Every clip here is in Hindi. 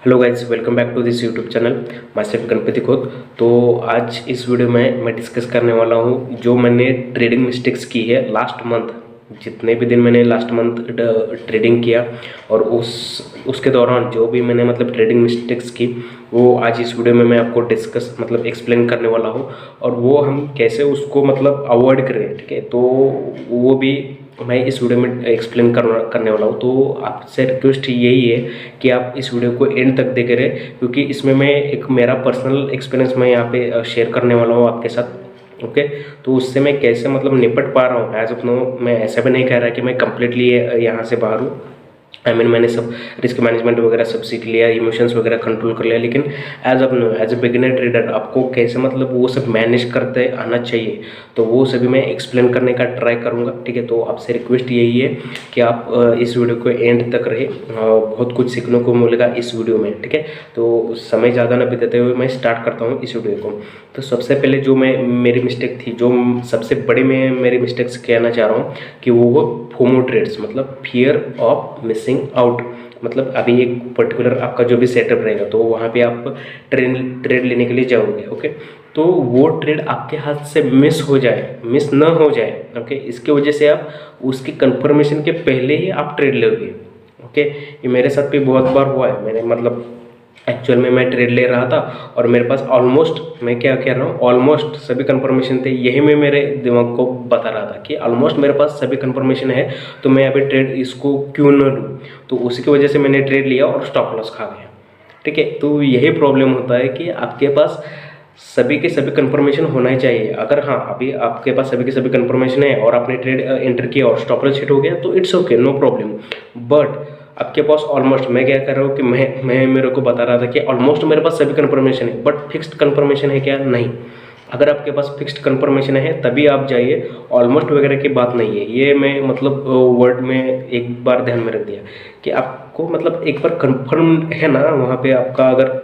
Hello guys, welcome back to this YouTube channel myself Ganpati Khot. तो आज इस वीडियो में मैं डिस्कस करने वाला हूँ जो मैंने ट्रेडिंग मिस्टेक्स की है लास्ट मंथ। जितने भी दिन मैंने लास्ट मंथ ट्रेडिंग किया और उसके दौरान जो भी मैंने ट्रेडिंग मिस्टेक्स की, वो आज इस वीडियो में मैं आपको डिस्कस एक्सप्लेन करने वाला हूँ। और वो हम कैसे उसको अवॉइड करें, ठीक है। तो वो भी मैं इस वीडियो में एक्सप्लेन करने वाला हूँ। तो आपसे रिक्वेस्ट यही है कि आप इस वीडियो को एंड तक देखे रहे, क्योंकि इसमें मैं एक मेरा पर्सनल एक्सपीरियंस मैं यहाँ पे शेयर करने वाला हूँ आपके साथ। ओके, तो उससे मैं कैसे निपट पा रहा हूँ एज ऑफ नो। मैं ऐसा भी नहीं कह रहा कि मैं कम्प्लीटली यहाँ से बाहर हूँ। मैंने सब रिस्क मैनेजमेंट वगैरह सब सीख लिया, इमोशंस वगैरह कंट्रोल कर लिया, लेकिन as of now as a beginner trader आपको कैसे वो सब मैनेज करते आना चाहिए, तो वो सभी मैं एक्सप्लेन करने का ट्राई करूँगा, ठीक है। तो आपसे रिक्वेस्ट यही है कि आप इस वीडियो को एंड तक रहे, बहुत कुछ सीखने को मिलेगा इस वीडियो में, ठीक है। तो समय ज़्यादा न बिताते हुए मैं स्टार्ट करता हूँ इस वीडियो को। तो सबसे पहले जो मेरी मिस्टेक थी, जो सबसे बड़ी मैं मेरी मिस्टेक्स कहना चाह रहा हूँ कि वो FOMO trades, fear of missing out. अभी एक पर्टिकुलर आपका जो भी सेटअप रहेगा, तो वहाँ पे आप ट्रेड लेने के लिए जाओगे, ओके। तो वो ट्रेड आपके हाथ से मिस न हो जाए, ओके। इसके वजह से आप उसकी कंफर्मेशन के पहले ही आप ट्रेड लोगे, ओके। ये मेरे साथ भी बहुत बार हुआ है। मैंने एक्चुअल में मैं ट्रेड ले रहा था और मेरे पास ऑलमोस्ट, मैं क्या कह रहा हूँ, ऑलमोस्ट सभी कंफर्मेशन थे। यही मैं मेरे दिमाग को बता रहा था कि ऑलमोस्ट मेरे पास सभी कंफर्मेशन है, तो मैं अभी ट्रेड इसको क्यों न लूँ। तो उसी की वजह से मैंने ट्रेड लिया और स्टॉप लॉस खा गया, ठीक है। तो यही प्रॉब्लम होता है कि आपके पास सभी के सभी कंफर्मेशन होना ही चाहिए। अगर हाँ, अभी आपके पास सभी के सभी कंफर्मेशन है और आपने ट्रेड एंटर किया और स्टॉप लॉस हिट हो गया, तो it's okay, no problem. But आपके पास ऑलमोस्ट, मैं क्या कर रहा हूँ कि मैं मेरे को बता रहा था कि ऑलमोस्ट मेरे पास सभी कंफर्मेशन है, बट फिक्स्ड कंफर्मेशन है क्या? नहीं। अगर आपके पास फिक्स्ड कंफर्मेशन है तभी आप जाइए, ऑलमोस्ट वगैरह की बात नहीं है। ये मैं वर्ड में एक बार ध्यान में रख दिया कि आपको एक बार कंफर्म है ना, वहाँ पे आपका अगर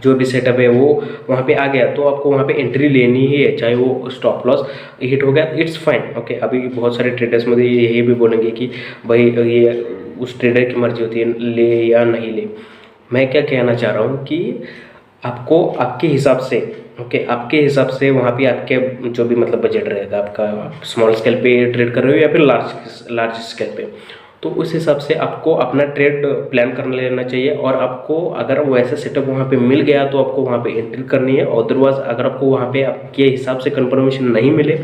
जो भी सेटअप है वो वहाँ पे आ गया, तो आपको वहाँ पे एंट्री लेनी ही है, चाहे वो स्टॉप लॉस हिट हो गया, इट्स फाइन, ओके। अभी बहुत सारे ट्रेडर्स मुझे यही भी बोलेंगे कि भाई ये उस ट्रेडर की मर्जी होती है ले या नहीं ले। मैं क्या कहना चाह रहा हूँ कि आपको आपके हिसाब से, ओके, आपके हिसाब से वहाँ पे आपके जो भी बजट रहेगा आपका, स्मॉल स्केल पे ट्रेड कर रहे हो या फिर लार्ज स्केल पे, तो उस हिसाब से आपको अपना ट्रेड प्लान कर लेना चाहिए। और आपको अगर वैसा सेटअप वहाँ पे मिल गया तो आपको वहाँ पे एंट्री करनी है। अदरवाइज अगर आपको वहाँ पे आपके हिसाब से कंफर्मेशन नहीं मिले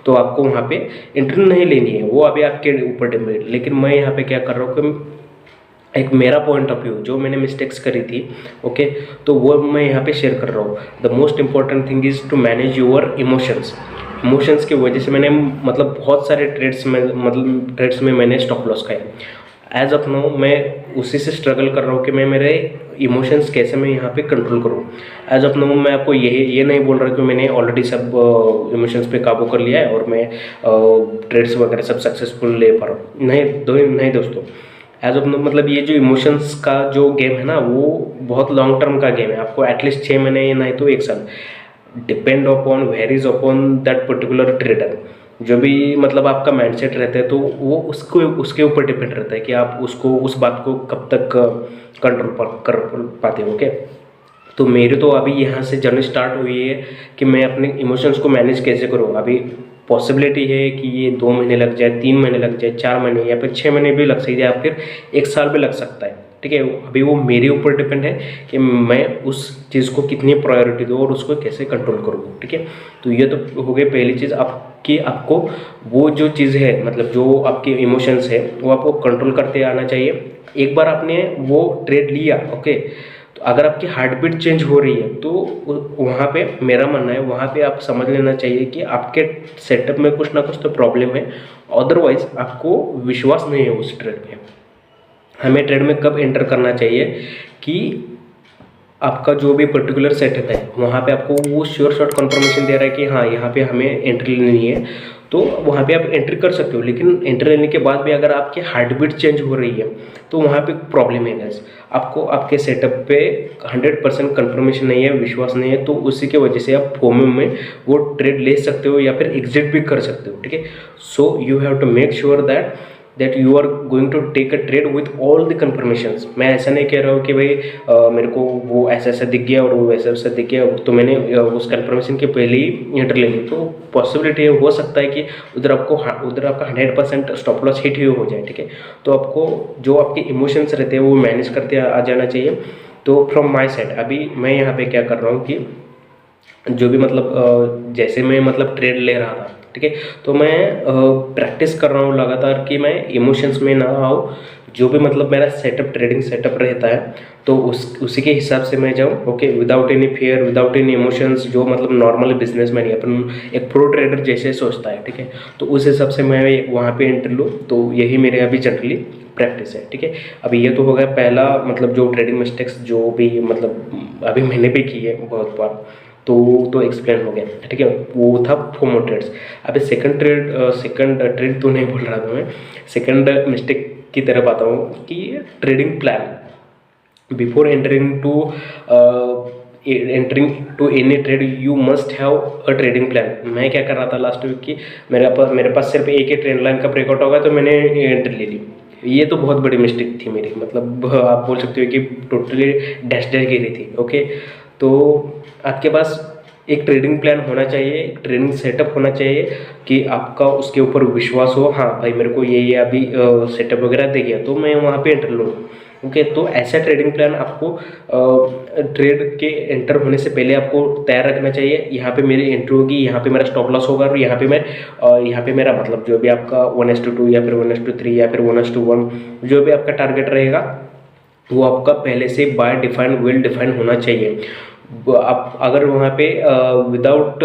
तो आपको वहाँ पे एंट्री नहीं लेनी है, वो अभी आपके ऊपर डिपेंड। लेकिन मैं यहाँ पे क्या कर रहा हूँ कि एक मेरा पॉइंट ऑफ व्यू, जो मैंने मिस्टेक्स करी थी, ओके, तो वो मैं यहाँ पे शेयर कर रहा हूँ। The most important thing is to manage your emotions की वजह से मैंने बहुत सारे ट्रेड्स में मैंने स्टॉप लॉस खाया। एज ऑफ नो मैं उसी से स्ट्रगल कर रहा हूँ कि मैं मेरे इमोशंस कैसे मैं यहाँ पे कंट्रोल करूँ। एज ऑफ नो मैं आपको ये नहीं बोल रहा कि मैंने ऑलरेडी सब इमोशंस पे काबू कर लिया है और मैं ट्रेड्स वगैरह सब सक्सेसफुल ले पा रहा हूँ। नहीं दोस्तों, एज ऑफ नो ये जो इमोशंस का जो गेम है ना, वो बहुत लॉन्ग टर्म का गेम है। आपको एटलीस्ट 6 महीने या नहीं तो 1 साल, depend upon, varies upon that particular trader. जो भी आपका माइंडसेट रहता है, तो वो उसके ऊपर डिपेंड रहता है कि आप उसको उस बात को कब तक कंट्रोल कर पाते हो, ओके। तो मेरे तो अभी यहाँ से जर्नी स्टार्ट हुई है कि मैं अपने इमोशंस को मैनेज कैसे करूँ। अभी पॉसिबिलिटी है कि ये 2 महीने लग जाए, 3 महीने लग जाए, 4 महीने या फिर 6 महीने भी लग सकते हैं, या फिर 1 साल भी लग सकता है, ठीक है। अभी वो मेरे ऊपर डिपेंड है कि मैं उस चीज़ को कितनी प्रायोरिटी दूँ और उसको कैसे कंट्रोल करूँ, ठीक है। तो ये तो हो गई पहली चीज़, आपको वो जो चीज़ है, जो आपके इमोशंस है वो आपको कंट्रोल करते आना चाहिए। एक बार आपने वो ट्रेड लिया, ओके, तो अगर आपकी हार्ट बीट चेंज हो रही है तो वहाँ पे मेरा मानना है, वहाँ पे आप समझ लेना चाहिए कि आपके सेटअप में कुछ ना कुछ तो प्रॉब्लम है। अदरवाइज आपको विश्वास नहीं है उस ट्रेड में। हमें ट्रेड में कब एंटर करना चाहिए कि आपका जो भी पर्टिकुलर सेटअप है वहाँ पे आपको वो श्योर शॉट कंफर्मेशन दे रहा है कि हाँ, यहाँ पे हमें एंट्री लेनी है, तो वहाँ पे आप एंट्री कर सकते हो। लेकिन एंट्री लेने के बाद भी अगर आपकी हार्ट बीट चेंज हो रही है तो वहाँ पे प्रॉब्लम है गाइस। आपको आपके सेटअप पे 100% कंफर्मेशन नहीं है, विश्वास नहीं है, तो उसी के वजह से आप फोमो में वो ट्रेड ले सकते हो या फिर एग्जिट भी कर सकते हो, ठीक है। So you have to make sure that that you are going to take a trade with all the confirmations. मैं ऐसा नहीं कह रहा हूँ कि भाई मेरे को वो ऐसा ऐसा दिख गया और वो वैसा वैसा दिख गया तो मैंने उस कन्फर्मेशन के पहले ही एंटर ले ली, तो पॉसिबिलिटी हो सकता है कि उधर आपका 100% स्टॉप लॉस हिट ही हो जाए, ठीक है। तो आपको जो आपके इमोशंस रहते हैं वो मैनेज करते आ जाना चाहिए। तो फ्रॉम माई साइड अभी मैं यहाँ पे क्या कर रहा हूँ कि जो भी मतलब जैसे मैं मतलब ट्रेड ले रहा था, ठीक है, तो मैं प्रैक्टिस कर रहा हूँ लगातार कि मैं इमोशंस में ना आऊँ। जो भी मतलब मेरा ट्रेडिंग सेटअप रहता है तो उसी के हिसाब से मैं जाऊँ, okay, without any fear, without any emotions, जो मतलब नॉर्मल बिजनेसमैन ही अपन एक प्रो ट्रेडर जैसे सोचता है, ठीक है। तो उस हिसाब से मैं वहाँ पे एंटर लूँ, तो यही मेरे अभी जनरली प्रैक्टिस है, ठीक है। अभी ये तो हो गया पहला मतलब जो ट्रेडिंग मिस्टेक्स जो भी मतलब अभी मैंने भी की है बहुत बार, तो एक्सप्लेन हो गया, ठीक है। वो था फोमो ट्रेड्स। अभी सेकंड ट्रेड तो नहीं बोल रहा था मैं, सेकंड मिस्टेक की तरफ आता हूँ कि trading plan before entering to any trade you must have a trading plan. मैं क्या कर रहा था लास्ट वीक की मेरे पास सिर्फ एक ही ट्रेंड लाइन का ब्रेकआउट होगा तो मैंने एंट्री ले ली। ये तो बहुत बड़ी मिस्टेक थी मेरी, मतलब आप बोल सकते हो कि टोटली डैश गिरी थी, ओके। तो आपके पास एक ट्रेडिंग प्लान होना चाहिए, एक ट्रेडिंग सेटअप होना चाहिए कि आपका उसके ऊपर विश्वास हो, हाँ भाई मेरे को ये अभी सेटअप वगैरह दे गया तो मैं वहाँ पे एंटर लूँ, ओके। तो ऐसा ट्रेडिंग प्लान आपको ट्रेड के एंटर होने से पहले आपको तैयार रखना चाहिए। यहाँ पे मेरी एंट्री होगी, यहाँ पे मेरा स्टॉप लॉस होगा और यहाँ पे मेरा मतलब जो भी आपका 1:2 या फिर 1:3 या फिर 1:1 जो भी आपका टारगेट रहेगा वो आपका पहले से बाय डिफाइन वेल डिफाइन होना चाहिए। आप अगर वहाँ पे विदाउट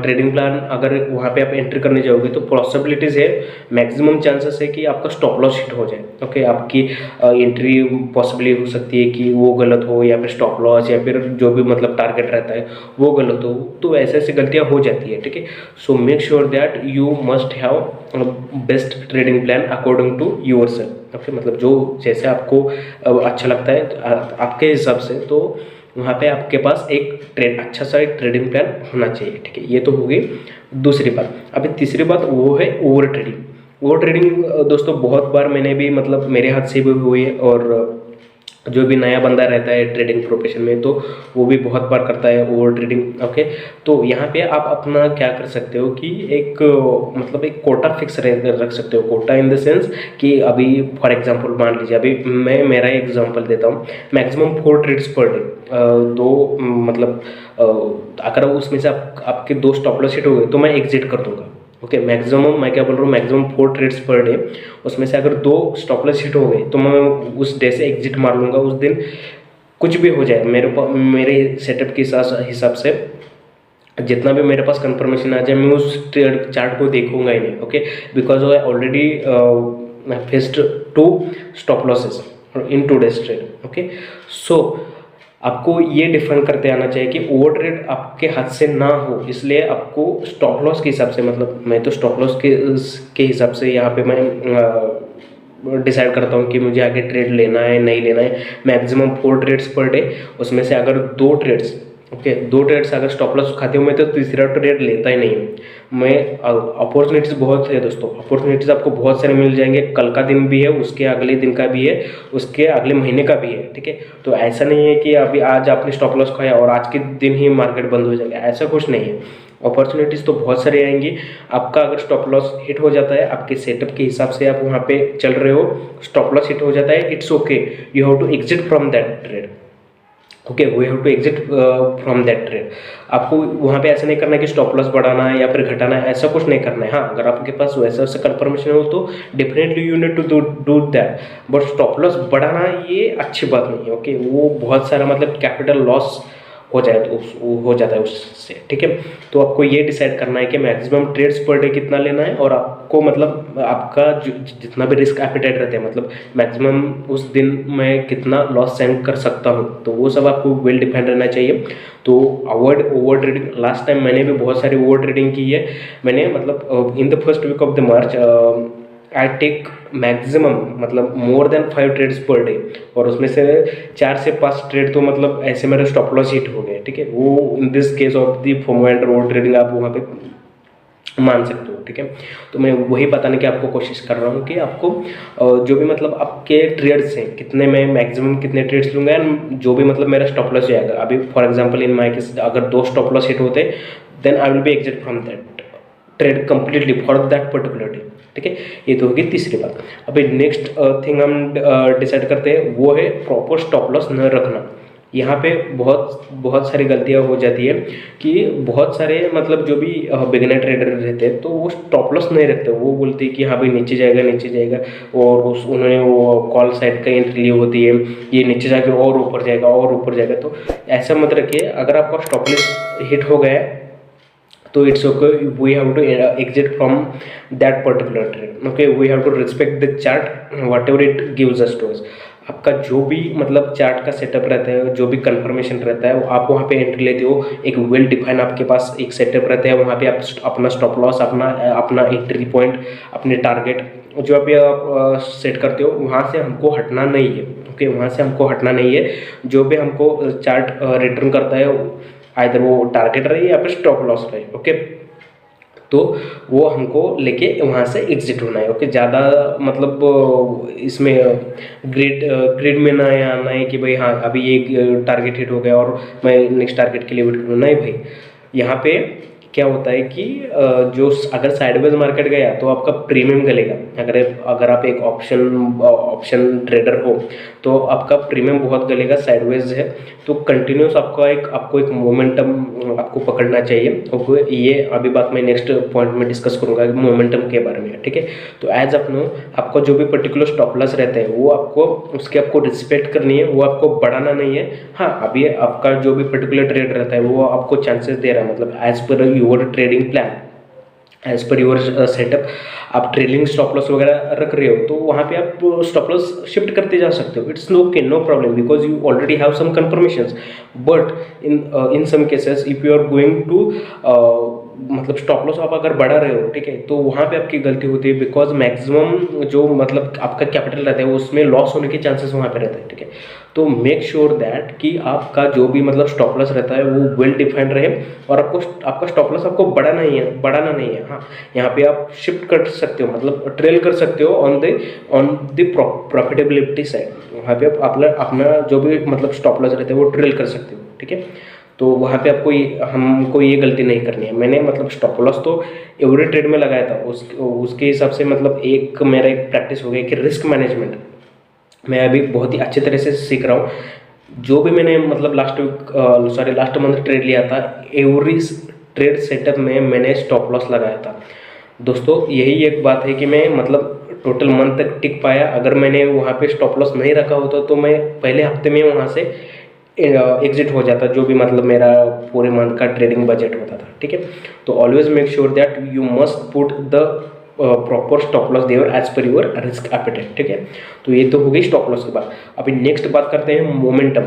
ट्रेडिंग प्लान अगर वहाँ पे आप एंट्री करने जाओगे तो पॉसिबिलिटीज़ है, मैक्सिमम चांसेस है कि आपका स्टॉप लॉस हिट हो जाए, ओके। आपकी एंट्री पॉसिबली हो सकती है कि वो गलत हो या फिर स्टॉप लॉस या फिर जो भी मतलब टारगेट रहता है वो गलत हो, तो ऐसे ऐसी गलतियाँ हो जाती है, ठीक है। So make sure that you must have best trading plan according to yourself, okay. मतलब जो जैसे आपको अच्छा लगता है आपके हिसाब से, तो वहाँ पे आपके पास एक अच्छा सा एक ट्रेडिंग प्लान होना चाहिए, ठीक है। ये तो हो गई दूसरी बात। अभी तीसरी बात वो है ओवर ट्रेडिंग। ओवर ट्रेडिंग दोस्तों बहुत बार मैंने भी मतलब मेरे हाथ से भी हुई है, और जो भी नया बंदा रहता है ट्रेडिंग प्रोफेशन में तो वो भी बहुत बार करता है ओवर ट्रेडिंग, ओके। तो यहाँ पे आप अपना क्या कर सकते हो कि एक मतलब एक कोटा फिक्स रख सकते हो। कोटा इन द सेंस कि अभी फॉर एग्जांपल मान लीजिए अभी मैं मेरा एग्जांपल देता हूँ, मैक्सिमम 4 ट्रेड्स पर डे, दो मतलब अगर उसमें से आपके 2 स्टॉप लॉस हिट हो गए तो मैं एग्जिट कर दूंगा, ओके। मैक्सिमम मैं क्या बोल रहा हूँ, मैक्सिमम 4 ट्रेड्स पर डे, उसमें से अगर 2 स्टॉप लॉस हिट हो गए तो मैं उस डे से एग्जिट मार लूँगा। उस दिन कुछ भी हो जाए मेरे सेटअप के हिसाब से जितना भी मेरे पास कंफर्मेशन आ जाए मैं उस चार्ट को देखूंगा ही नहीं, okay. Because I already faced 2 stop losses in 2 days trade, okay. So आपको ये डिफाइन करते आना चाहिए कि ओवर ट्रेड आपके हाथ से ना हो, इसलिए आपको स्टॉप लॉस के हिसाब से, मतलब मैं तो स्टॉप लॉस के हिसाब से यहाँ पे मैं डिसाइड करता हूँ कि मुझे आगे ट्रेड लेना है नहीं लेना है। मैक्सिमम 4 ट्रेड्स पर डे, उसमें से अगर 2 ट्रेड्स, ओके, 2 ट्रेड्स अगर स्टॉप लॉस खाते हो मैं तो तीसरा ट्रेड लेता ही नहीं हूँ मैं। अपॉर्चुनिटीज़ बहुत है दोस्तों, अपॉर्चुनिटीज़ आपको बहुत सारे मिल जाएंगे। कल का दिन भी है, उसके अगले दिन का भी है, उसके अगले महीने का भी है, ठीक है। तो ऐसा नहीं है कि अभी आज आपने स्टॉप लॉस खाया और आज के दिन ही मार्केट बंद हो जाएगा, ऐसा कुछ नहीं है। अपॉर्चुनिटीज़ तो बहुत सारे आएंगी। आपका अगर स्टॉप लॉस हिट हो जाता है, आपके सेटअप के हिसाब से आप वहाँ पे चल रहे हो, स्टॉप लॉस हिट हो जाता है, it's okay, you have to exit from that trade, okay. We have to exit from that trade. आपको वहाँ पे ऐसा नहीं करना है कि स्टॉप लॉस बढ़ाना है या फिर घटाना है, ऐसा कुछ नहीं करना है। हाँ, अगर आपके पास वैसा कंफर्मेशन हो तो definitely you need to do that, but stop loss बढ़ाना ये अच्छी बात नहीं है, ओके। वो बहुत सारा मतलब कैपिटल लॉस हो जाए तो हो जाता है उससे, ठीक है। तो आपको ये डिसाइड करना है कि मैक्सिमम ट्रेड्स पर डे कितना लेना है, और आपको मतलब आपका जितना भी रिस्क एपिटाइट रहता है, मतलब मैक्सिमम उस दिन मैं कितना लॉस सेंड कर सकता हूँ, तो वो सब आपको वेल डिफाइंड रहना चाहिए। तो avoid over trading. Last time मैंने भी बहुत सारी ओवर ट्रेडिंग की है। मैंने मतलब in the first week of the March I take maximum मतलब more than 5 trades per day, और उसमें से 4 से 5 ट्रेड तो मतलब ऐसे मेरे स्टॉप लॉस हिट हो गए, ठीक है। वो in this case of the FOMO and over trading आप वहाँ पे मान सकते हो, ठीक है। तो मैं वही बताने की आपको कोशिश कर रहा हूँ कि आपको जो भी मतलब आपके ट्रेड्स हैं कितने में मैक्सिमम कितने ट्रेड्स लूँगा, एंड जो भी मतलब मेरा स्टॉप लॉस जाएगा। अभी for example in my case अगर 2 स्टॉप लॉस हिट होते then I will be exit from that trade completely for that particular day, ठीक है। ये तो होगी तीसरी बात। अभी नेक्स्ट थिंग हम डिसाइड करते हैं वो है प्रॉपर स्टॉप लॉस न रखना। यहाँ पे बहुत बहुत सारी गलतियाँ हो जाती है कि बहुत सारे मतलब जो भी बिगिनर ट्रेडर रहते हैं तो वो स्टॉप लॉस नहीं रखते। वो बोलते हैं कि हाँ भाई नीचे जाएगा नीचे जाएगा, और उस उन्होंने वो कॉल साइड का एंट्री ली होती है, ये नीचे जाके और ऊपर जाएगा और ऊपर जाएगा। तो ऐसा मत रखिए। अगर आपका स्टॉप लॉस हिट हो गया तो it's okay, we have to exit from that particular trade. Okay, we have to respect the chart whatever it gives us to us. आपका जो भी मतलब चार्ट का सेटअप रहता है, जो भी कंफर्मेशन रहता है, आप वहाँ पे एंट्री लेते हो, एक वेल डिफाइन आपके पास एक सेटअप रहता है। वहाँ पे आप अपना स्टॉप लॉस, अपना एंट्री पॉइंट, अपने टारगेट जो आप सेट करते हो, वहाँ से हमको हटना नहीं है। ओके, वहाँ से हमको हटना नहीं है। जो भी हमको चार्ट रिटर्न करता है, आइदर वो टारगेट रहे या फिर स्टॉप लॉस रहे, ओके, तो वो हमको लेके वहाँ से एग्जिट होना है। ओके, ज़्यादा मतलब इसमें ग्रिड में ना आना है कि भाई हाँ अभी ये टारगेट हिट हो गया और मैं नेक्स्ट टारगेट के लिए वेट करूँ, नहीं भाई। यहाँ पे क्या होता है कि जो अगर साइडवेज मार्केट गया तो आपका प्रीमियम गलेगा। अगर आप एक ऑप्शन ट्रेडर हो तो आपका प्रीमियम बहुत गलेगा। साइडवेज है तो कंटिन्यूस आपको एक मोमेंटम आपको पकड़ना चाहिए। ये अभी बात मैं नेक्स्ट पॉइंट में डिस्कस करूंगा मोमेंटम के बारे में, ठीक है। तो एज ऑफ नो आपको जो भी पर्टिकुलर स्टॉप लॉस रहता है वो आपको रिस्पेक्ट करनी है, वो आपको बढ़ाना नहीं है। हाँ, अभी आपका जो भी पर्टिकुलर ट्रेड रहता है वो आपको चांसेस दे रहा है, मतलब as per your trading plan, as per your setup आप ट्रेलिंग स्टॉप लॉस वगैरह रख रहे हो तो वहाँ पे आप स्टॉप लॉस शिफ्ट करते जा सकते हो। It's okay, no problem, because you already have some confirmations. But in some cases if you are going to मतलब स्टॉप लॉस आप अगर बढ़ा रहे हो, ठीक है, तो वहाँ पे आपकी गलती होती है, बिकॉज मैक्सिमम जो मतलब आपका कैपिटल रहता है उसमें लॉस होने के चांसेस वहाँ पे रहते हैं, ठीक है। तो मेक श्योर दैट कि आपका जो भी मतलब स्टॉप लॉस रहता है वो वेल डिफाइंड रहे, और आपका स्टॉप लॉस आपको बढ़ाना नहीं है। हाँ, यहाँ पे आप शिफ्ट कर सकते हो, मतलब ट्रेल कर सकते हो ऑन द प्रॉफिटेबिलिटी साइड। वहाँ पे आप अपना जो भी मतलब स्टॉप लॉस रहता है वो ट्रेल कर सकते हो, ठीक है। तो वहाँ पे हमको ये गलती नहीं करनी है। मैंने मतलब स्टॉप लॉस तो एवरी ट्रेड में लगाया था, उसके हिसाब से मतलब मेरा एक प्रैक्टिस हो गई कि रिस्क मैनेजमेंट मैं अभी बहुत ही अच्छे तरह से सीख रहा हूँ। जो भी मैंने मतलब लास्ट मंथ ट्रेड लिया था, एवरी ट्रेड सेटअप में मैंने स्टॉप लॉस लगाया था। दोस्तों यही एक बात है कि मैं मतलब टोटल मंथ तक टिक पाया। अगर मैंने वहाँ पे स्टॉप लॉस नहीं रखा होता तो मैं पहले हफ्ते में वहाँ से एग्जिट हो जाता, जो भी मतलब मेरा पूरे मंथ का ट्रेडिंग बजट होता था, ठीक है। तो always make sure that you must put the proper stop loss there as per your risk appetite, ठीक है। तो ये तो हो गई स्टॉप लॉस की बात। अभी नेक्स्ट बात करते हैं मोमेंटम।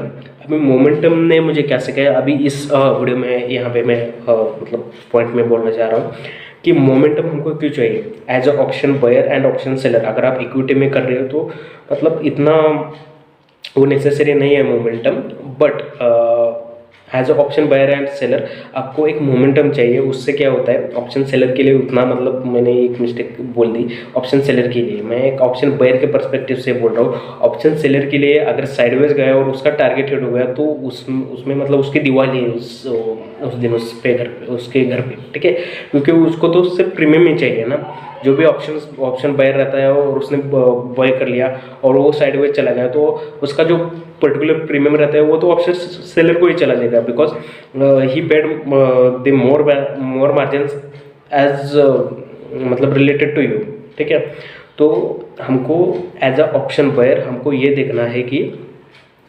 अभी मोमेंटम ने मुझे क्या सिखाया, अभी इस वीडियो में यहाँ पे मैं मतलब पॉइंट में बोलना चाह रहा हूँ कि मोमेंटम हमको क्यों चाहिए as a option buyer and option seller. अगर आप इक्विटी में कर रहे हो तो मतलब इतना वो नेसेसरी नहीं है momentum, but as a option buyer and seller आपको एक मोमेंटम चाहिए। उससे क्या होता है, ऑप्शन सेलर के लिए उतना मतलब मैंने एक मिस्टेक बोल दी। ऑप्शन सेलर के लिए, मैं एक ऑप्शन बायर के पर्सपेक्टिव से बोल रहा हूँ। ऑप्शन सेलर के लिए अगर साइडवेज गया और उसका टारगेट हिट हो गया तो उसमें मतलब उसकी दिवाली है उस दिन उसके घर पे, ठीक है, क्योंकि उसको तो सिर्फ प्रीमियम ही चाहिए ना। जो भी ऑप्शन बायर रहता है और उसने बाय कर लिया और वो साइडवेज चला गया तो उसका जो पर्टिकुलर प्रीमियम रहता है वो तो ऑप्शन सेलर को ही चला जाएगा, because he paid the more margin as मतलब रिलेटेड टू यू, ठीक है। तो हमको एज अ ऑप्शन बायर हमको ये देखना है कि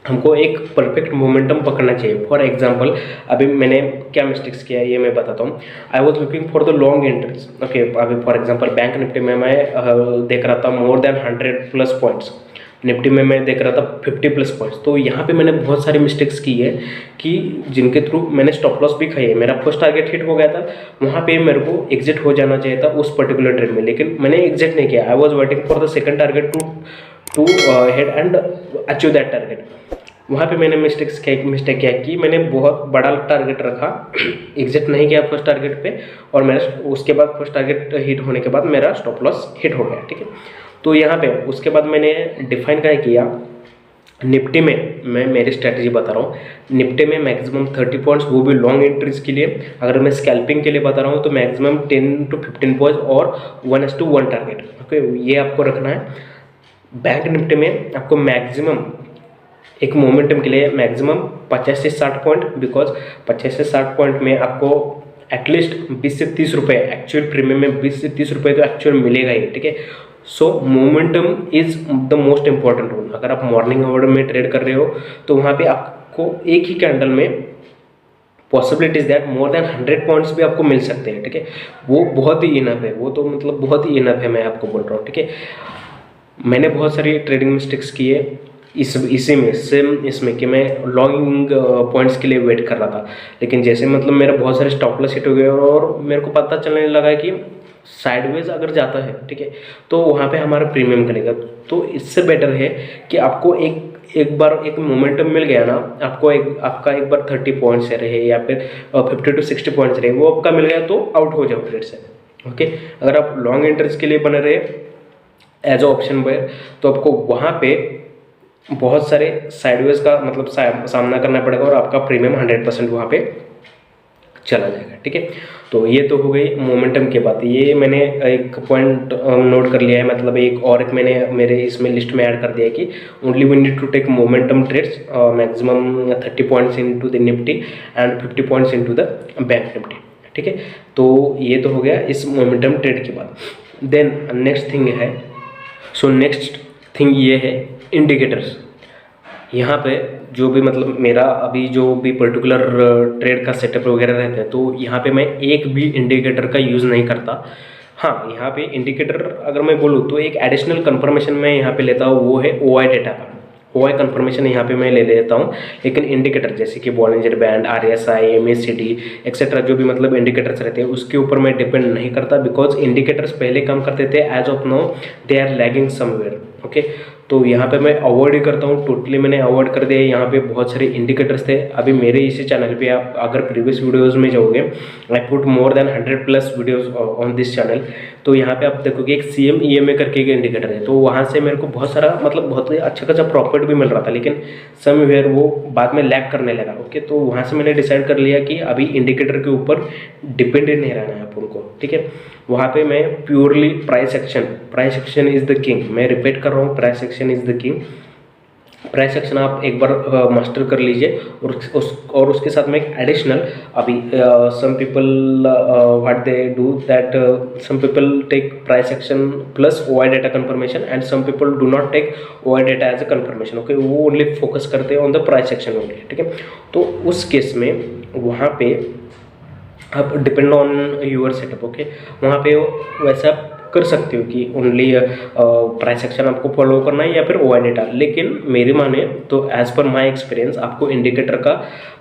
हमको एक परफेक्ट मोमेंटम पकड़ना चाहिए। फॉर एग्जांपल अभी मैंने क्या मिस्टेक्स किया है ये मैं बताता हूँ। I was looking for the long entries, okay. अभी फॉर एग्जांपल बैंक निफ्टी में मैं देख रहा था मोर देन 100+ पॉइंट्स, निफ्टी में मैं देख रहा था 50+ पॉइंट्स। तो यहाँ पे मैंने बहुत सारी मिस्टेक्स की है कि जिनके थ्रू मैंने स्टॉप लॉस भी खाई है। मेरा फर्स्ट टारगेट हिट हो गया था, वहाँ पे मेरे को एग्जिट हो जाना चाहिए था उस पर्टिकुलर ट्रेड में, लेकिन मैंने एग्जिट नहीं किया। I was waiting for the second target to head and achieve that target. वहाँ पे मैंने मिस्टेक क्या की, मैंने बहुत बड़ा टारगेट रखा, एग्जिट नहीं किया फर्स्ट टारगेट पे, और मेरा उसके बाद फर्स्ट टारगेट हिट होने के बाद मेरा स्टॉप लॉस हिट हो गया, ठीक है। तो यहाँ पे उसके बाद मैंने डिफाइन क्या किया, निफ्टी में मैं मेरी स्ट्रैटेजी बता रहा हूँ। निफ्टी में मैक्सिमम 30 पॉइंट्स, वो भी लॉन्ग एंट्रीज के लिए। अगर मैं स्कैल्पिंग के लिए बता रहा हूँ तो मैक्सिमम 10 to 15 पॉइंट्स और 1:1 टारगेट, ओके, ये आपको रखना है। बैंक निफ्टी में आपको मैक्सिमम एक मोमेंटम के लिए मैक्सिमम 50 से 60 पॉइंट, बिकॉज 50 से 60 पॉइंट में आपको एटलीस्ट 20 से 30 रुपये एक्चुअल प्रीमियम में 20 से 30 रुपये तो एक्चुअल मिलेगा ही, ठीक है। So momentum is the most important role. अगर आप मॉर्निंग आवर में ट्रेड कर रहे हो तो वहाँ पे आपको एक ही कैंडल में possibilities that more than 100 points भी आपको मिल सकते हैं, ठीक है। वो बहुत ही इनफ है, वो तो मतलब बहुत ही इनफ है, मैं आपको बोल रहा हूँ, ठीक है। मैंने बहुत सारी ट्रेडिंग मिस्टेक्स की है इसी में, सेम इसमें कि मैं लॉन्ग पॉइंट्स के लिए वेट कर रहा था, लेकिन जैसे मतलब मेरा बहुत सारे स्टॉप लॉस हिट हो गए और मेरे को पता चलने लगा कि साइडवेज अगर जाता है, ठीक है, तो वहाँ पे हमारा प्रीमियम करेगा। तो इससे बेटर है कि आपको एक बार एक मोमेंटम मिल गया ना, आपका एक बार 30 पॉइंट्स से रहे या फिर 50 to 60 पॉइंट्स रहे, वो आपका मिल गया तो आउट हो जाओ ट्रेड से, ओके। अगर आप लॉन्ग इंटरेस्ट के लिए बने रहे एज ऑप्शन बायर, तो आपको वहाँ पे बहुत सारे साइडवेज का मतलब सामना करना पड़ेगा और आपका प्रीमियम 100% वहाँ पे चला जाएगा, ठीक है। तो ये तो हो गई मोमेंटम की बात। ये मैंने एक पॉइंट नोट कर लिया है, मतलब एक मैंने मेरे इसमें लिस्ट में ऐड कर दिया है कि only we need to take momentum trades, maximum 30 points into the Nifty and 50 points into the bank Nifty, ठीक है। तो ये तो हो गया इस मोमेंटम ट्रेड की बात। देन नेक्स्ट थिंग है, नेक्स्ट थिंग ये है इंडिकेटर्स। यहाँ पे जो भी मतलब मेरा अभी जो भी पर्टिकुलर ट्रेड का सेटअप वगैरह रहता है, तो यहाँ पे मैं एक भी इंडिकेटर का यूज़ नहीं करता। हाँ, यहाँ पे इंडिकेटर अगर मैं बोलूँ तो एक एडिशनल कंफर्मेशन मैं यहाँ पे लेता हूँ, वो है OI डेटा का। OI कंफर्मेशन यहाँ पे मैं ले लेता हूँ, लेकिन इंडिकेटर जैसे कि Bollinger band, RSI, MACD etcetera जो भी मतलब इंडिकेटर्स रहते हैं उसके ऊपर मैं डिपेंड नहीं करता, बिकॉज इंडिकेटर्स पहले काम करते थे, as of now they are lagging somewhere, okay. तो यहाँ पे मैं अवॉइड ही करता हूँ, टोटली मैंने अवॉइड कर दिया। यहाँ पे बहुत सारे इंडिकेटर्स थे। अभी मेरे इसी चैनल पे आप अगर प्रीवियस वीडियोस में जाओगे, I put more than 100+ videos on this channel, तो यहाँ पे आप देखोगे एक CME करके एक इंडिकेटर है। तो वहाँ से मेरे को बहुत सारा मतलब बहुत अच्छा खासा प्रॉफिट भी मिल रहा था, लेकिन समवेयर वो बाद में लैग करने लगा, ओके। तो वहाँ से मैंने डिसाइड कर लिया कि अभी इंडिकेटर के ऊपर डिपेंडेंट नहीं रहना है अपन को, ठीक है। वहाँ पे मैं purely price action is the king. मैं रिपीट कर रहा हूँ, price action is the king. Price action आप एक बार मास्टर कर लीजिए, और उसके साथ में एक एडिशनल, अभी some people what they do that, some people take price action plus OI data confirmation and some people do not take OI data as a confirmation, okay. वो ओनली फोकस करते हैं on the price action only, ठीक है। तो उस केस में वहाँ पे आप depend on your setup, okay. वहाँ पे वैसा आप कर सकते हो कि ओनली प्राइस एक्शन आपको फॉलो करना है या फिर OI डेटा, लेकिन मेरी माने तो एज पर माय एक्सपीरियंस आपको इंडिकेटर का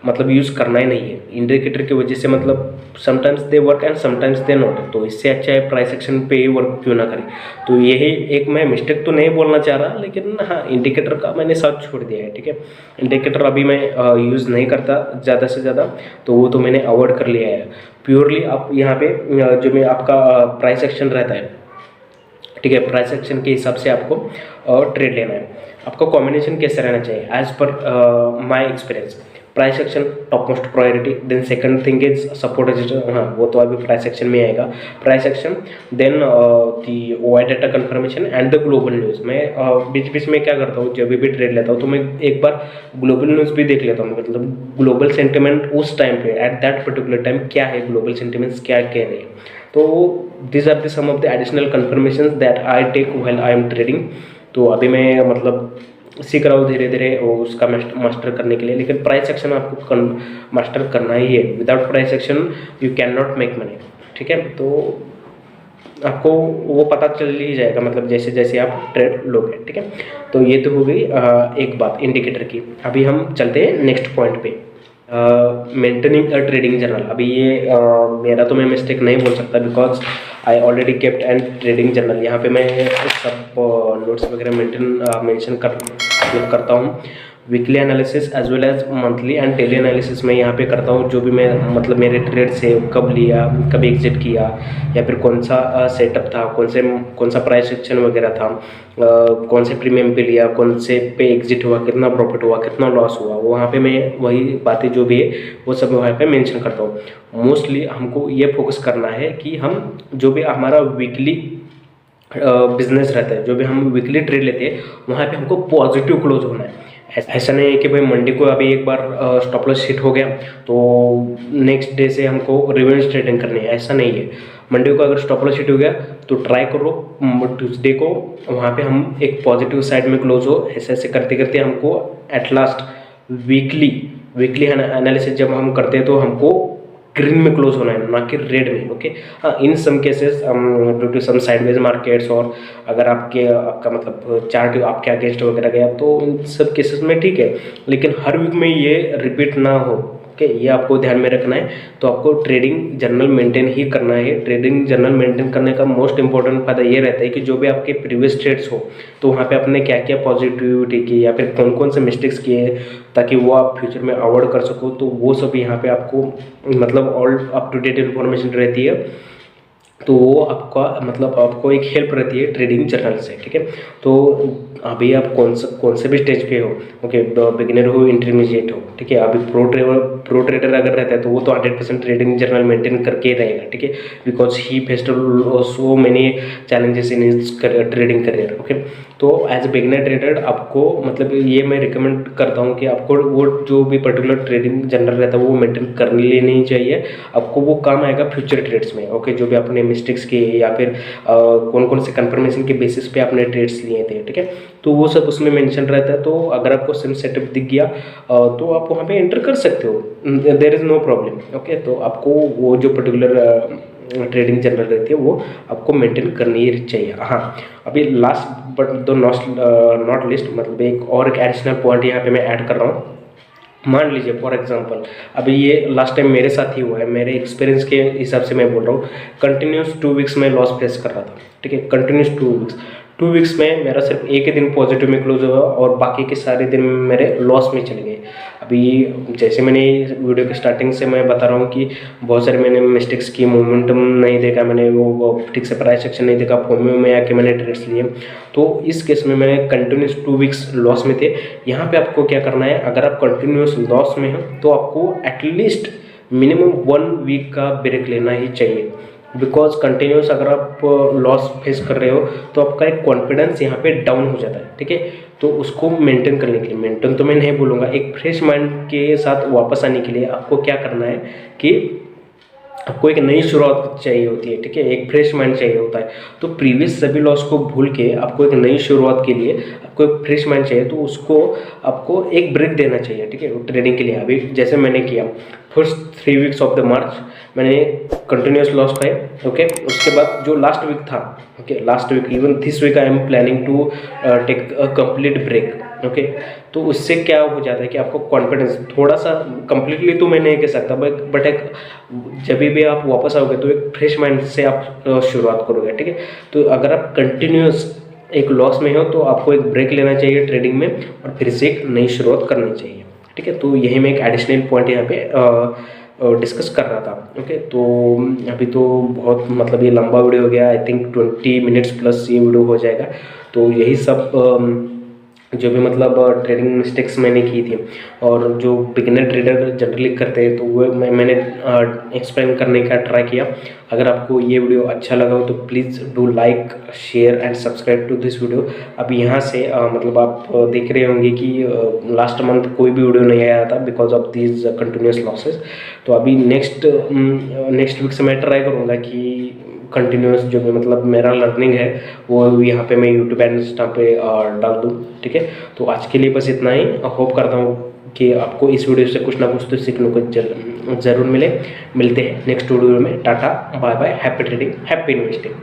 मतलब यूज़ करना ही नहीं है। इंडिकेटर की वजह से मतलब sometimes they work and sometimes they not, तो इससे अच्छा है प्राइस एक्शन पे ही वर्क क्यों ना करें। तो यही एक मैं मिस्टेक तो नहीं बोलना चाह रहा, लेकिन हाँ, इंडिकेटर का मैंने साथ छोड़ दिया है, ठीक है। इंडिकेटर अभी मैं यूज़ नहीं करता ज़्यादा से ज़्यादा, तो वो तो मैंने अवॉइड कर लिया है। प्योरली आप यहाँ पे जो में आपका प्राइस एक्शन रहता है, ठीक है, प्राइस एक्शन के हिसाब से आपको ट्रेड लेना है। आपका कॉम्बिनेशन कैसे रहना चाहिए as per my experience, price action top most priority, then second thing is support register, हाँ वो तो अभी प्राइस एक्शन में आएगा, price action, then the OI data confirmation and the global news. मैं बीच बीच में क्या करता हूँ, जब भी ट्रेड लेता हूँ तो मैं एक बार ग्लोबल न्यूज़ भी देख लेता हूँ, मतलब ग्लोबल सेंटिमेंट उस टाइम पे एट दैट पर्टिकुलर टाइम क्या है, ग्लोबल सेंटिमेंट्स क्या कह रहे हैं। तो this are the some of the additional confirmations that I take while I am trading. तो अभी मैं मतलब सीख रहा हूँ धीरे धीरे उसका मास्टर करने के लिए, लेकिन प्राइस एक्शन आपको मास्टर करना ही है। Without price action you can not make money, ठीक है। तो आपको वो पता चल ही जाएगा, मतलब जैसे जैसे आप ट्रेड लोगे, ठीक है। तो ये तो हो गई एक बात इंडिकेटर की। अभी हम चलते हैं नेक्स्ट पॉइंट पे, मेंटेनिंग अ ट्रेडिंग जर्नल। अभी ये मेरा तो मैं मिस्टेक नहीं बोल सकता, because I already kept and trading journal. यहाँ पे मैं सब नोट्स वगैरह मेंशन करता हूँ। Weekly analysis as well as monthly and daily analysis मैं यहाँ पे करता हूँ। जो भी मैं मतलब मेरे ट्रेड से कब लिया, कब एग्जिट किया, या फिर कौन सा सेटअप था, कौन सा प्राइस एक्शन वगैरह था, कौन से प्रीमियम पे लिया, कौन से पे एग्जिट हुआ, कितना प्रॉफिट हुआ, कितना लॉस हुआ, वहाँ पे मैं वही बातें जो भी है वो सब वहाँ पे मेंशन करता हूँ। मोस्टली हमको ये फोकस करना है कि हम जो भी हमारा वीकली बिजनेस रहता है, जो भी हम वीकली ट्रेड लेते हैं, वहाँ पे हमको पॉजिटिव क्लोज होना है। ऐसा नहीं है कि भाई मंडे को अभी एक बार स्टॉप लॉस हिट हो गया तो नेक्स्ट डे से हमको रिवेंज ट्रेडिंग करनी है, ऐसा नहीं है। मंडे को अगर स्टॉप लॉस हिट हो गया तो ट्राई करो ट्यूसडे को वहाँ पे हम एक पॉजिटिव साइड में क्लोज हो। ऐसे ऐसे करते करते हमको एट लास्ट वीकली एनालिसिस जब हम करते हैं तो हमको ग्रीन में क्लोज होना है, ना कि रेड में। ओके, हाँ, in some cases due to some sideways markets, और अगर आपका मतलब चार्ट आपके अगेंस्ट वगैरह गया तो इन सब केसेस में ठीक है, लेकिन हर वीक में ये रिपीट ना हो। ओके, ये आपको ध्यान में रखना है। तो आपको ट्रेडिंग जर्नल मेंटेन ही करना है। ट्रेडिंग जर्नल मेंटेन करने का मोस्ट इंपॉर्टेंट फायदा ये रहता है कि जो भी आपके प्रीवियस ट्रेड्स हो तो वहाँ पे आपने क्या क्या पॉजिटिविटी की या फिर कौन कौन से मिस्टेक्स किए, ताकि वो आप फ्यूचर में अवॉइड कर सको। तो वो सब यहाँ पे आपको मतलब all up to date information रहती है, तो वो आपका मतलब आपको एक हेल्प रहती है ट्रेडिंग जर्नल से। ठीक है, तो अभी आप कौन से भी स्टेज पे हो, ओके, बिगिनर हो, इंटरमीडिएट हो, ठीक है, अभी प्रो ट्रेडर अगर रहता है तो वो तो 100% ट्रेडिंग जर्नल मेंटेन करके ही रहेगा। ठीक है, because he faced so many challenges in his trading career. Okay, तो एज ए बिगिनर ट्रेडर आपको मतलब ये मैं रिकमेंड करता हूँ कि आपको वो जो भी पर्टिकुलर ट्रेडिंग जर्नल रहता है वो मेंटेन कर लेनी चाहिए। आपको वो काम आएगा फ्यूचर ट्रेड्स में। ओके, जो भी आपने मिस्टेक्स किए या फिर कौन कौन से कंफर्मेशन के बेसिस पे आपने ट्रेड्स लिए थे, ठीक है, तो वो सब उसमें मेंशन रहता है। तो अगर आपको सिम सेटअप दिख गया तो आप वहाँ पे एंटर कर सकते हो, there is no problem. Okay, तो आपको वो जो पर्टिकुलर ट्रेडिंग जर्नल रहती है वो आपको मेंटेन करनी ही चाहिए। हाँ, अभी last but the not list मतलब एक एडिशनल पॉइंट यहाँ पे मैं ऐड कर रहा हूँ। मान लीजिए फॉर एग्जांपल अभी ये लास्ट टाइम मेरे साथ ही हुआ है, मेरे एक्सपीरियंस के हिसाब से मैं बोल रहा हूँ। कंटिन्यूस 2 वीक्स में लॉस फेस कर रहा था। ठीक है, कंटिन्यूस 2 वीक्स में मेरा सिर्फ एक ही दिन पॉजिटिव में क्लोज हुआ और बाकी के सारे दिन मेरे लॉस में चले गए। अभी जैसे मैंने वीडियो के स्टार्टिंग से मैं बता रहा हूँ कि बहुत सारे मैंने मिस्टेक्स की, मोमेंटम नहीं देखा मैंने, वो ठीक से प्राइस एक्शन नहीं देखा, फोमियो में आके मैंने ट्रेड्स लिए। तो इस केस में मैंने कंटिन्यूस 2 वीक्स लॉस में थे। यहाँ पे आपको क्या करना है, अगर आप कंटिन्यूस लॉस में हो तो आपको एटलीस्ट मिनिमम 1 वीक का ब्रेक लेना ही चाहिए। बिकॉज कंटिन्यूस अगर आप लॉस फेस कर रहे हो तो आपका एक कॉन्फिडेंस यहाँ पे डाउन हो जाता है। ठीक है, तो उसको मेंटेन करने के लिए, मेंटेन तो मैं नहीं बोलूँगा, एक फ्रेश माइंड के साथ वापस आने के लिए आपको क्या करना है कि आपको एक नई शुरुआत चाहिए होती है। ठीक है, एक फ्रेश माइंड चाहिए होता है। तो प्रीवियस सभी लॉस को भूल के आपको एक नई शुरुआत के लिए आपको एक फ्रेश माइंड चाहिए, तो उसको आपको एक ब्रेक देना चाहिए। ठीक है, ट्रेडिंग के लिए अभी जैसे मैंने किया first 3 weeks of the March मैंने कंटिन्यूस लॉस खाए। ओके, उसके बाद जो लास्ट वीक था, okay, last week even this week I am planning to take a complete break. Okay, तो उससे क्या हो जाता है कि आपको कॉन्फिडेंस थोड़ा सा, कंप्लीटली तो मैं नहीं कह सकता, बट एक जब भी आप वापस आओगे तो एक फ्रेश माइंड से आप शुरुआत करोगे। ठीक है, तो अगर आप कंटिन्यूस एक लॉस में हो तो आपको एक ब्रेक लेना चाहिए ट्रेडिंग में और फिर से एक नई शुरुआत करनी चाहिए। ठीक है, तो यही मैं एक एडिशनल पॉइंट यहाँ पे डिस्कस कर रहा था। ओके, तो अभी तो बहुत मतलब ये लंबा वीडियो हो गया, आई थिंक 20 मिनट्स प्लस ये वीडियो हो जाएगा। तो यही सब जो भी मतलब ट्रेडिंग मिस्टेक्स मैंने की थी और जो बिगिनर ट्रेडर जनरली करते हैं तो वो मैंने एक्सप्लेन करने का ट्राई किया। अगर आपको ये वीडियो अच्छा लगा हो तो please do like, share and subscribe to this video. अब यहाँ से मतलब आप देख रहे होंगे कि लास्ट मंथ कोई भी वीडियो नहीं आया था because of these continuous losses. तो अभी नेक्स्ट वीक से मैं ट्राई करूँगा कि कंटिन्यूस जो भी मतलब मेरा लर्निंग है वो यहाँ पे मैं यूट्यूब एंड इंस्टा पे डाल दूँ। ठीक है, तो आज के लिए बस इतना ही। होप करता हूँ कि आपको इस वीडियो से कुछ ना कुछ तो सीखने को ज़रूर मिलते हैं नेक्स्ट वीडियो में। Tata, bye bye, happy trading, happy investing.